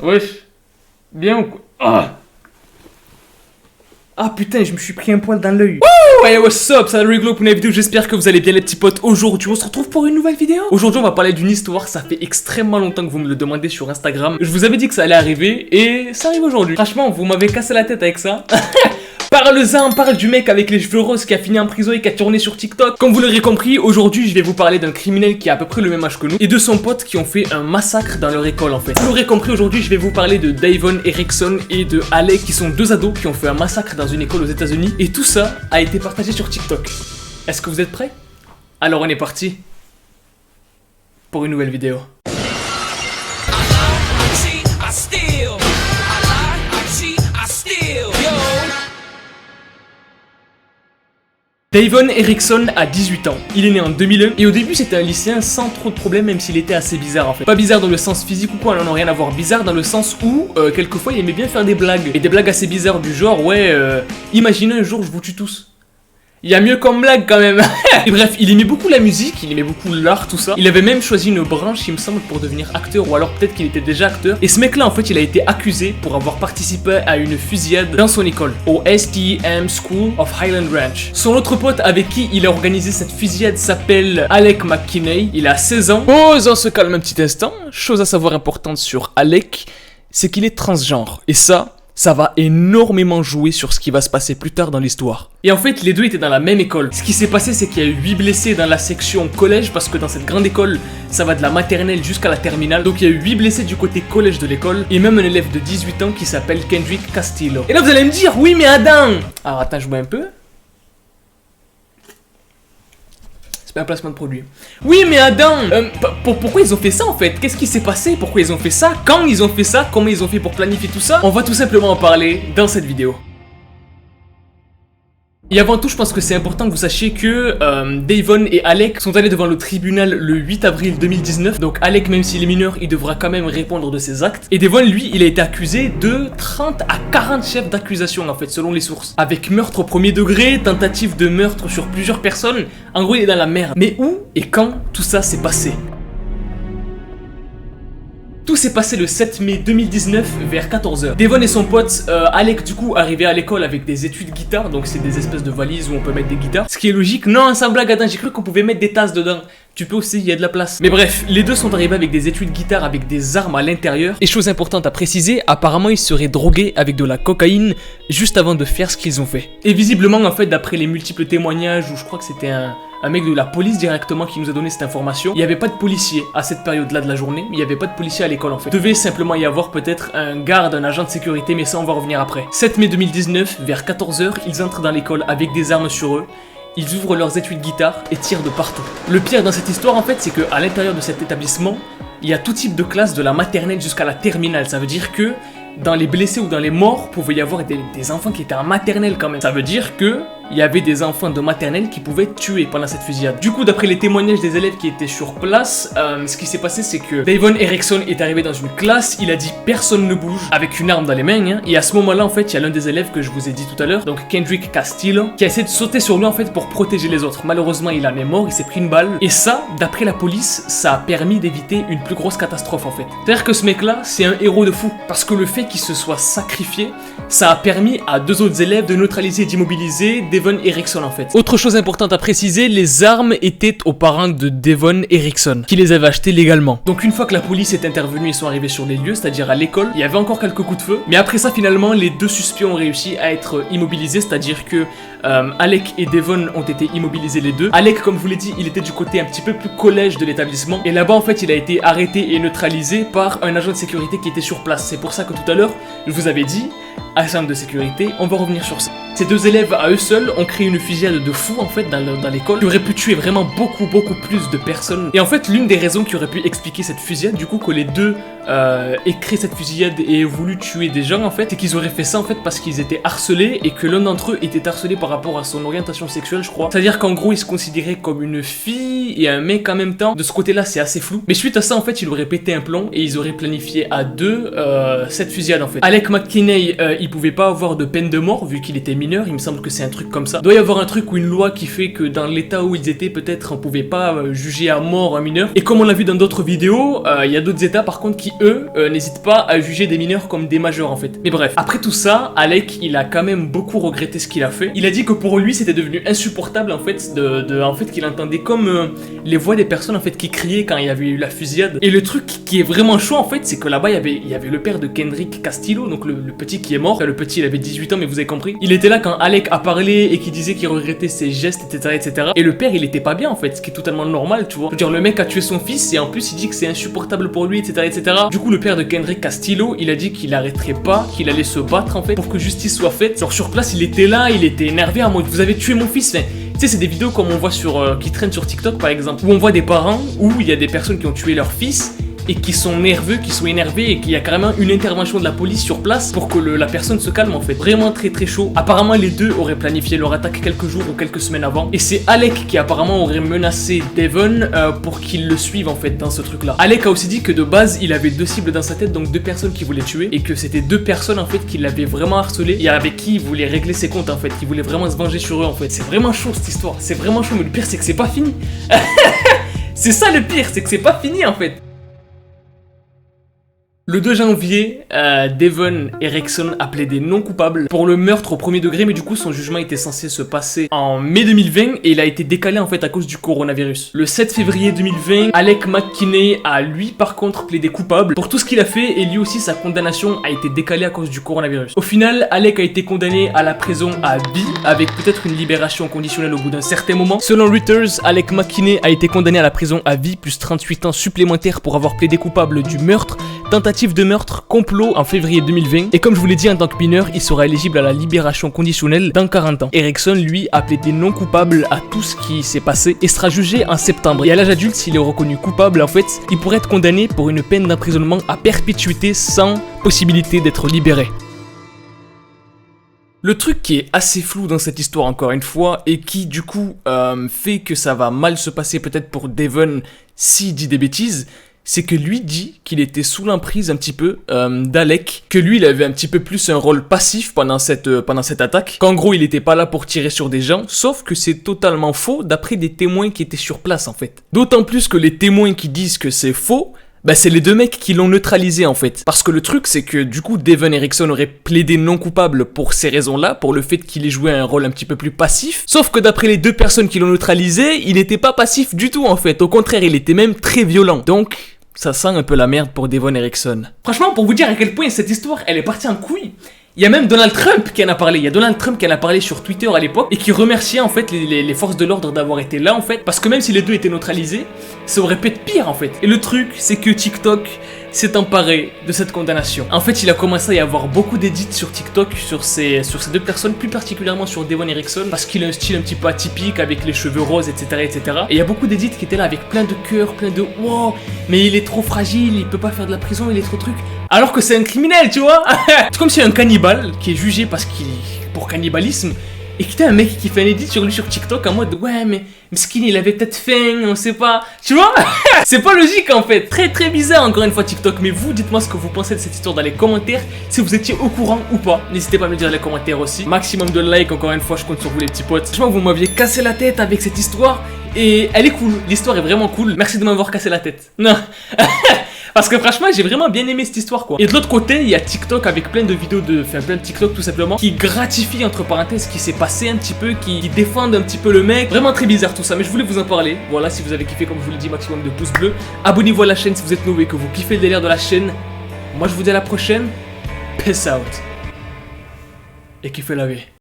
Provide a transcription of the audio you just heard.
Wesh, bien ou quoi? Ah putain, je me suis pris un poil dans l'œil. Wouh! Hey, what's up? C'est Riglo pour une vidéo. J'espère que vous allez bien, les petits potes. Aujourd'hui, on se retrouve pour une nouvelle vidéo. Aujourd'hui, on va parler d'une histoire. Ça fait extrêmement longtemps que vous me le demandez sur Instagram. Je vous avais dit que ça allait arriver et ça arrive aujourd'hui. Franchement, vous m'avez cassé la tête avec ça. Parle-en, on parle du mec avec les cheveux roses qui a fini en prison et qui a tourné sur TikTok. Comme vous l'aurez compris, aujourd'hui je vais vous parler d'un criminel qui a à peu près le même âge que nous et de son pote qui ont fait un massacre dans leur école en fait. Vous l'aurez compris, aujourd'hui je vais vous parler de Davon Erickson et de Alec qui sont deux ados qui ont fait un massacre dans une école aux États-Unis et tout ça a été partagé sur TikTok. Est-ce que vous êtes prêts? Alors on est parti pour une nouvelle vidéo. Davon Erickson a 18 ans, il est né en 2001 et au début c'était un lycéen sans trop de problèmes même s'il était assez bizarre en fait. Pas bizarre dans le sens physique ou quoi, non, rien à voir, bizarre dans le sens où quelquefois il aimait bien faire des blagues. Et des blagues assez bizarres du genre imaginez un jour je vous tue tous. Il y a mieux comme blague quand même. Et bref, il aimait beaucoup la musique, il aimait beaucoup l'art, tout ça. Il avait même choisi une branche, il me semble, pour devenir acteur, ou alors peut-être qu'il était déjà acteur. Et ce mec-là, en fait, il a été accusé pour avoir participé à une fusillade dans son école, au STM School of Highland Ranch. Son autre pote avec qui il a organisé cette fusillade s'appelle Alec McKinney. Il a 16 ans. Pause, on se calme un petit instant. Chose à savoir importante sur Alec, c'est qu'il est transgenre. Et ça va énormément jouer sur ce qui va se passer plus tard dans l'histoire. Et en fait, les deux étaient dans la même école. Ce qui s'est passé, c'est qu'il y a eu 8 blessés dans la section collège, parce que dans cette grande école, ça va de la maternelle jusqu'à la terminale. Donc il y a eu 8 blessés du côté collège de l'école, et même un élève de 18 ans qui s'appelle Kendrick Castillo. Et là, vous allez me dire, oui, mais Adam! Alors attends, je bois un peu. C'est pas un placement de produit. Oui, mais Adam, pourquoi ils ont fait ça en fait? Qu'est-ce qui s'est passé? Pourquoi ils ont fait ça? Quand ils ont fait ça? Comment ils ont fait pour planifier tout ça? On va tout simplement en parler dans cette vidéo. Et avant tout, je pense que c'est important que vous sachiez que Davon et Alec sont allés devant le tribunal le 8 avril 2019. Donc Alec, même s'il est mineur, il devra quand même répondre de ses actes. Et Davon, lui, il a été accusé de 30 à 40 chefs d'accusation, en fait, selon les sources. Avec meurtre au premier degré, tentative de meurtre sur plusieurs personnes. En gros, il est dans la merde. Mais où et quand tout ça s'est passé? Tout s'est passé le 7 mai 2019 vers 14h. Davon et son pote Alec du coup arrivaient à l'école avec des étuis de guitare, donc c'est des espèces de valises où on peut mettre des guitares. Ce qui est logique, non sans blague Adam, j'ai cru qu'on pouvait mettre des tasses dedans. Tu peux aussi, il y a de la place. Mais bref, les deux sont arrivés avec des étuis de guitare avec des armes à l'intérieur. Et chose importante à préciser, apparemment ils seraient drogués avec de la cocaïne juste avant de faire ce qu'ils ont fait. Et visiblement en fait d'après les multiples témoignages, où je crois que c'était un mec de la police directement qui nous a donné cette information. Il n'y avait pas de policier à cette période-là de la journée. Il n'y avait pas de policier à l'école en fait. Il devait simplement y avoir peut-être un garde, un agent de sécurité, mais ça on va revenir après. 7 mai 2019, vers 14h, ils entrent dans l'école avec des armes sur eux. Ils ouvrent leurs étuis de guitare et tirent de partout. Le pire dans cette histoire en fait, c'est qu'à l'intérieur de cet établissement, il y a tout type de classes de la maternelle jusqu'à la terminale. Ça veut dire que dans les blessés ou dans les morts, pouvait y avoir des enfants qui étaient en maternelle quand même. Ça veut dire que il y avait des enfants de maternelle qui pouvaient tuer pendant cette fusillade. Du coup, d'après les témoignages des élèves qui étaient sur place, ce qui s'est passé, c'est que Davon Erickson est arrivé dans une classe, il a dit personne ne bouge, avec une arme dans les mains, hein, et à ce moment-là, en fait, il y a l'un des élèves que je vous ai dit tout à l'heure, donc Kendrick Castillo, qui a essayé de sauter sur lui en fait pour protéger les autres. Malheureusement, il en est mort, il s'est pris une balle, et ça, d'après la police, ça a permis d'éviter une plus grosse catastrophe en fait. C'est-à-dire que ce mec-là, c'est un héros de fou, parce que le fait qu'il se soit sacrifié, ça a permis à deux autres élèves de neutraliser et d'immobiliser Davon Erickson en fait. Autre chose importante à préciser, les armes étaient aux parents de Davon Erickson, qui les avait achetées légalement. Donc une fois que la police est intervenue, ils sont arrivés sur les lieux, c'est-à-dire à l'école, il y avait encore quelques coups de feu, mais après ça finalement, les deux suspects ont réussi à être immobilisés, c'est-à-dire que Alec et Davon ont été immobilisés les deux. Alec, comme je vous l'ai dit, il était du côté un petit peu plus collège de l'établissement, et là-bas en fait, il a été arrêté et neutralisé par un agent de sécurité qui était sur place. C'est pour ça que tout à l'heure, je vous avais dit, agent de sécurité, on va revenir sur ça. Ces deux élèves à eux seuls ont créé une fusillade de fou en fait dans l'école qui aurait pu tuer vraiment beaucoup plus de personnes. Et en fait l'une des raisons qui aurait pu expliquer cette fusillade, du coup que les deux aient créé cette fusillade et aient voulu tuer des gens en fait, c'est qu'ils auraient fait ça en fait parce qu'ils étaient harcelés et que l'un d'entre eux était harcelé par rapport à son orientation sexuelle je crois. C'est-à-dire qu'en gros il se considérait comme une fille et un mec en même temps. De ce côté là c'est assez flou. Mais suite à ça en fait il aurait pété un plomb et ils auraient planifié à deux cette fusillade en fait. Alec McKinney il pouvait pas avoir de peine de mort vu qu'il était mineur, il me semble que c'est un truc comme ça. Il doit y avoir un truc ou une loi qui fait que dans l'état où ils étaient, peut-être on pouvait pas juger à mort un mineur. Et comme on l'a vu dans d'autres vidéos, il y a d'autres états par contre qui eux n'hésitent pas à juger des mineurs comme des majeurs en fait. Mais bref, après tout ça, Alec il a quand même beaucoup regretté ce qu'il a fait. Il a dit que pour lui c'était devenu insupportable en fait en fait qu'il entendait comme les voix des personnes en fait qui criaient quand il y avait eu la fusillade. Et le truc qui est vraiment chaud en fait, c'est que là-bas il y avait le père de Kendrick Castillo, donc le petit qui est mort. Enfin, le petit il avait 18 ans mais vous avez compris. Il était là quand Alec a parlé et qui disait qu'il regrettait ses gestes, etc., etc. Et le père il était pas bien en fait, ce qui est totalement normal, tu vois. Je veux dire, le mec a tué son fils et en plus il dit que c'est insupportable pour lui, etc., etc. Du coup le père de Kendrick Castillo il a dit qu'il arrêterait pas, qu'il allait se battre en fait pour que justice soit faite. Genre sur place il était là, il était énervé à moi, vous avez tué mon fils. Enfin, tu sais, c'est des vidéos comme on voit qui traînent sur TikTok par exemple, où on voit des parents où il y a des personnes qui ont tué leur fils et qui sont nerveux, qui sont énervés et qu'il y a carrément une intervention de la police sur place pour que la personne se calme en fait. Vraiment très très chaud. Apparemment les deux auraient planifié leur attaque quelques jours ou quelques semaines avant. Et c'est Alec qui apparemment aurait menacé Devon pour qu'il le suive en fait dans ce truc là. Alec a aussi dit que de base il avait deux cibles dans sa tête, donc deux personnes qu'il voulait tuer. Et que c'était deux personnes en fait qui l'avaient vraiment harcelé et avec qui il voulait régler ses comptes en fait. Il voulait vraiment se venger sur eux en fait. C'est vraiment chaud cette histoire. C'est vraiment chaud, mais le pire c'est que c'est pas fini. C'est ça le pire, c'est que c'est pas fini en fait. Le 2 janvier, Devon Erickson a plaidé non coupable pour le meurtre au premier degré, mais du coup son jugement était censé se passer en mai 2020 et il a été décalé en fait à cause du coronavirus. Le 7 février 2020, Alec McKinney a lui par contre plaidé coupable pour tout ce qu'il a fait et lui aussi sa condamnation a été décalée à cause du coronavirus. Au final, Alec a été condamné à la prison à vie avec peut-être une libération conditionnelle au bout d'un certain moment. Selon Reuters, Alec McKinney a été condamné à la prison à vie plus 38 ans supplémentaires pour avoir plaidé coupable du meurtre, tentative de meurtre, complot en février 2020 et comme je vous l'ai dit en tant que mineur, il sera éligible à la libération conditionnelle dans 40 ans. Erickson lui a plaidé non coupable à tout ce qui s'est passé et sera jugé en septembre. Et à l'âge adulte, s'il est reconnu coupable en fait, il pourrait être condamné pour une peine d'emprisonnement à perpétuité sans possibilité d'être libéré. Le truc qui est assez flou dans cette histoire encore une fois et qui du coup fait que ça va mal se passer peut-être pour Devon s'il dit des bêtises, c'est que lui dit qu'il était sous l'emprise un petit peu d'Alec, que lui il avait un petit peu plus un rôle passif pendant cette attaque, qu'en gros il était pas là pour tirer sur des gens, sauf que c'est totalement faux d'après des témoins qui étaient sur place en fait. D'autant plus que les témoins qui disent que c'est faux, bah c'est les deux mecs qui l'ont neutralisé en fait. Parce que le truc c'est que du coup Devon Erickson aurait plaidé non coupable pour ces raisons-là, pour le fait qu'il ait joué un rôle un petit peu plus passif. Sauf que d'après les deux personnes qui l'ont neutralisé, il n'était pas passif du tout en fait. Au contraire, il était même très violent. Donc ça sent un peu la merde pour Devon Erickson. Franchement, pour vous dire à quel point cette histoire elle est partie en couille, il y a même Donald Trump qui en a parlé. Il y a Donald Trump qui en a parlé sur Twitter à l'époque et qui remerciait en fait les forces de l'ordre d'avoir été là en fait. Parce que même si les deux étaient neutralisés, ça aurait pu être pire en fait. Et le truc, c'est que TikTok s'est emparé de cette condamnation. En fait, il a commencé à y avoir beaucoup d'édits sur TikTok sur ces deux personnes, plus particulièrement sur Devon Erickson, parce qu'il a un style un petit peu atypique avec les cheveux roses, etc., etc. Et il y a beaucoup d'édits qui étaient là avec plein de cœurs, plein de wow, mais il est trop fragile, il peut pas faire de la prison, il est trop truc. Alors que c'est un criminel, tu vois. C'est comme si un cannibale qui est jugé pour cannibalisme. Et qu'il y a un mec qui fait un edit sur lui sur TikTok en mode ouais mais Skinny il avait peut-être faim, on sait pas. Tu vois. C'est pas logique en fait. Très très bizarre encore une fois TikTok. Mais vous dites-moi ce que vous pensez de cette histoire dans les commentaires. Si vous étiez au courant ou pas. N'hésitez pas à me le dire dans les commentaires aussi. Maximum de likes encore une fois, je compte sur vous les petits potes. Franchement vous m'aviez cassé la tête avec cette histoire. Et elle est cool, l'histoire est vraiment cool. Merci de m'avoir cassé la tête. Non. Parce que franchement j'ai vraiment bien aimé cette histoire quoi. Et de l'autre côté il y a TikTok avec plein de vidéos plein de TikTok tout simplement qui gratifient entre parenthèses ce qui s'est passé un petit peu, qui défendent un petit peu le mec. Vraiment très bizarre tout ça, mais je voulais vous en parler. Voilà, si vous avez kiffé comme je vous l'ai dit, maximum de pouces bleus. Abonnez-vous à la chaîne si vous êtes nouveau et que vous kiffez le délire de la chaîne. Moi je vous dis à la prochaine. Peace out. Et kiffez la vie.